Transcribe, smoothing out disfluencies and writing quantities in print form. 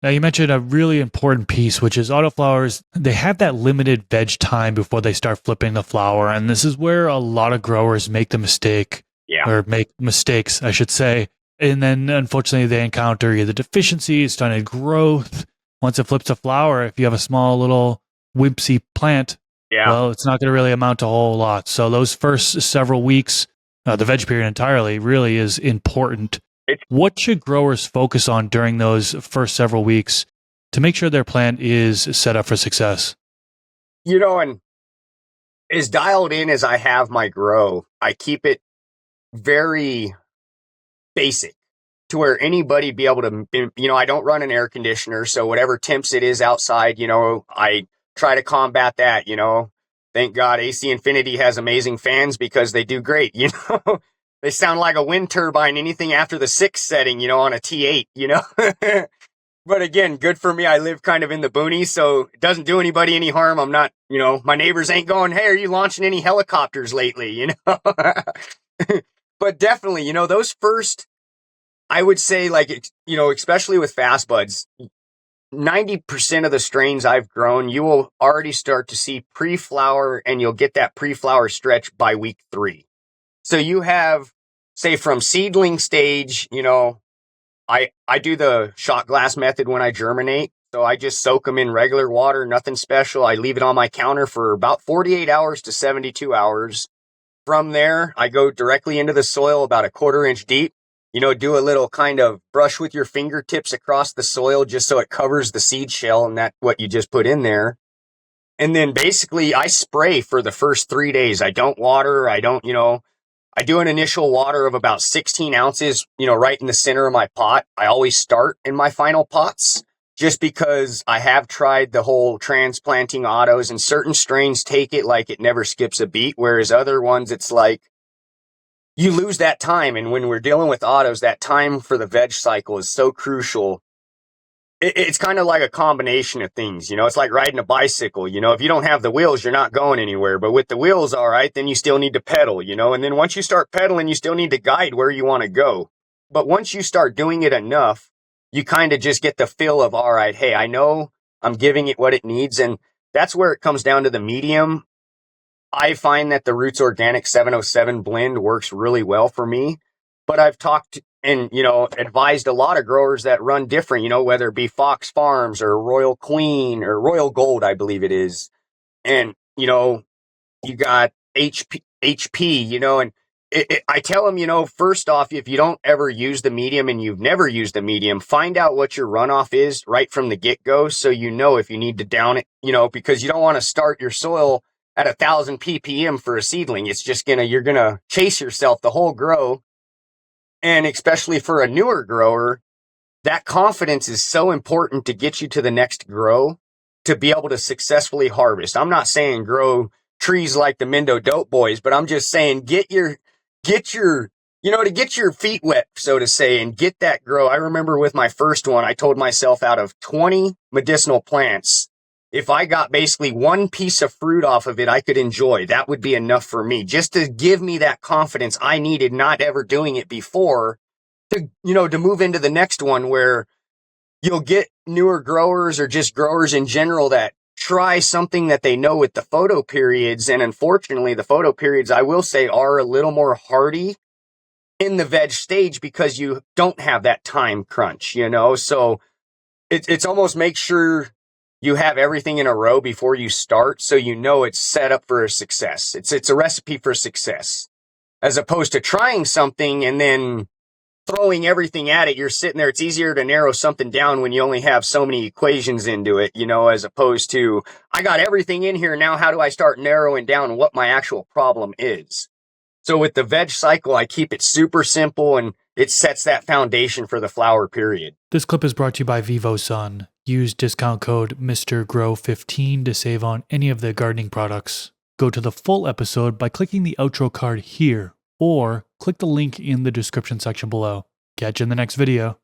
Now, you mentioned a really important piece, which is autoflowers. They have that limited veg time before they start flipping the flower. And this is where a lot of growers make the mistake, Yeah. or make mistakes, I should say. And then unfortunately, they encounter either deficiencies, stunted growth. Once it flips a flower, if you have a small little wimpsy plant, Yeah. well, it's not going to really amount to a whole lot. So, those first several weeks, the veg period entirely, really is important. It's, What should growers focus on during those first several weeks to make sure their plant is set up for success? and as dialed in as I have my grow, I keep it very basic to where anybody be able to, I don't run an air conditioner. So whatever temps it is outside, I try to combat that, thank God AC Infinity has amazing fans because they do great, they sound like a wind turbine, anything after the 6 setting, on a T8, But again, good for me. I live kind of in the boonies, so it doesn't do anybody any harm. I'm not, my neighbors ain't going, hey, are you launching any helicopters lately, But definitely, those first, I would say, like, especially with fast buds, 90% of the strains I've grown, you will already start to see pre-flower, and you'll get that pre-flower stretch by week 3. So you have, say, from seedling stage, I do the shot glass method when I germinate. So I just soak them in regular water, nothing special. I leave it on my counter for about 48 hours to 72 hours. From there, I go directly into the soil about a 1/4 inch deep. Do a little kind of brush with your fingertips across the soil just so it covers the seed shell and that's what you just put in there. And then basically I spray for the first 3 days. I don't water. I don't, I do an initial water of about 16 ounces, right in the center of my pot. I always start in my final pots just because I have tried the whole transplanting autos, and certain strains take it like it never skips a beat. Whereas other ones, it's like you lose that time. And when we're dealing with autos, that time for the veg cycle is so crucial. It's kind of like a combination of things, it's like riding a bicycle, if you don't have the wheels, you're not going anywhere, but with the wheels, all right, then you still need to pedal, and then once you start pedaling, you still need to guide where you want to go. But once you start doing it enough, you kind of just get the feel of, all right, hey, I know I'm giving it what it needs. And that's where it comes down to the medium. I find that the Roots Organic 707 blend works really well for me, but I've talked and, advised a lot of growers that run different, whether it be Fox Farms or Royal Queen or Royal Gold, I believe it is. And, you got HP, and I tell them, first off, if you don't ever use the medium and you've never used the medium, find out what your runoff is right from the get-go. So, if you need to down it, because you don't want to start your soil at 1,000 ppm for a seedling. It's just you're gonna chase yourself the whole grow. And especially for a newer grower, that confidence is so important to get you to the next grow to be able to successfully harvest. I'm not saying grow trees like the Mendo Dope Boys, but I'm just saying get your, to get your feet wet, so to say, and get that grow. I remember with my first one, I told myself out of 20 medicinal plants, if I got basically one piece of fruit off of it I could enjoy, that would be enough for me, just to give me that confidence I needed, not ever doing it before, to move into the next one, where you'll get newer growers or just growers in general that try something that they know with the photo periods. And unfortunately, the photo periods, I will say, are a little more hardy in the veg stage because you don't have that time crunch, so it's almost make sure you have everything in a row before you start, so it's set up for a success. It's a recipe for success, as opposed to trying something and then throwing everything at it. You're sitting there. It's easier to narrow something down when you only have so many equations into it, as opposed to, I got everything in here. Now, how do I start narrowing down what my actual problem is? So with the veg cycle, I keep it super simple, and it sets that foundation for the flower period. This clip is brought to you by VivoSun. Use discount code MrGrow15 to save on any of their gardening products. Go to the full episode by clicking the outro card here, or click the link in the description section below. Catch you in the next video.